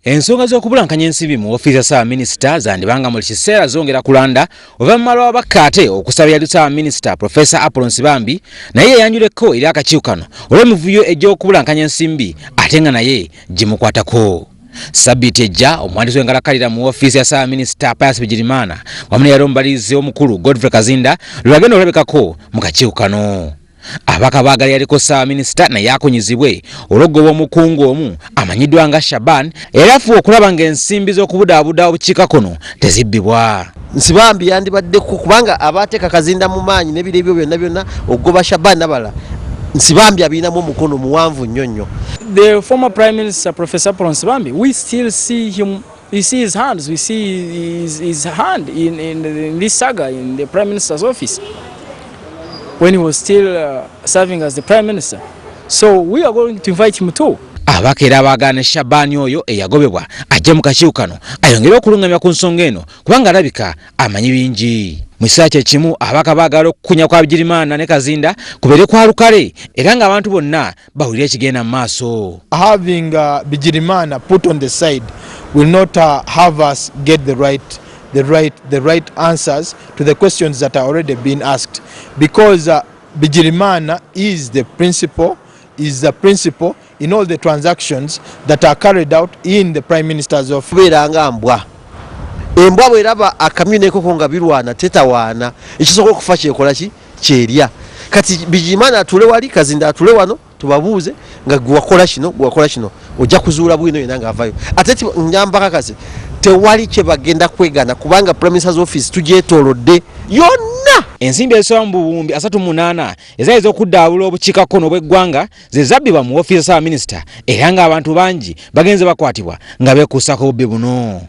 Ensonga z'okubulankanya ensimbi mu ofiisi ya Ssaabaminisita zandibanga mu kiseera zongera kulanda oluvannyuma Ababaka ate okusaba eyali Ssaabaminisita Profesa Apolo Nsibambi naye yayanjuleko eri akakiiko kano olw'emivuyo egy'okubulankanya ensimbi ate nga naye gimukwatako. Sabbiiti ejja omuwandiisi w'enkalakkalira mu ofiisi ya Ssaabaminisita Bigirimana wamu ne yali omubalirizi omukulu Godfrey Kazinda lwe bagenda okulabikako mu kakiiko kano. Ababaka baagala yaliko Ssaabaminisita naye akunyizibwe olw'okugoba omukungu omu amanyiddwa nga Shaban era afuba okulaba ng'ensimbi z'okubudaabuda obukiikakkono tezibbibwa. Nsibambi yandibaddeko kubanga abaateeka Kazinda mu maanyi n'ebiro ebyo byonna byonna okugoba Shaban n'abalala Nsibambi abirinamu omukono muwanvu nnyo nnyo. The former Prime Minister Professor Apolo Nsibambi, we still see him. We see his hands. We see his hand in this saga in the Prime Minister's office when he was still serving as the Prime Minister. So we are going to invite him too. Ababaka era baagana Shaban oyo eyagobebwa ajja mu kakiiko kano ayongere okulungamya ku nsonga eno kubanga alabika amanyi bingi. Mu kiseera kye kimu ababaka baagala okukunya kwa Bigirimana ne Kazinda kubeere kwa lukale era ng'abantu bonna bawulira ekigenda mu maaso. Having Bigirimana put on the side will not have us get the right answers to the questions that are already being asked, because Bigirimana is the principal in all the transactions that are carried out in the Prime Minister's office. Embwa bweraba akamyuneko ko nga birwana tetawaana ekisobola okufa kyekola kyerya. Kati Bigirimana atule wali, Kazinda atule wano tubabuuze nga gwakola kino ojja kuzuula bwino yena nga avayo. Ate nyamba kakase tewali kye bagenda kwegana kubanga Prime Minister's office tugyetoolodde yonna. Ensimbi ezisoba mu buwumbi 38 ezaali z'okuddaabula obukiikakkono obw'eggwanga ze zabbibwa mu ofiisi ya Ssaabaminisita era ng'abantu bangi bagenze bakwatibwa nga beekuusako obubbi buno.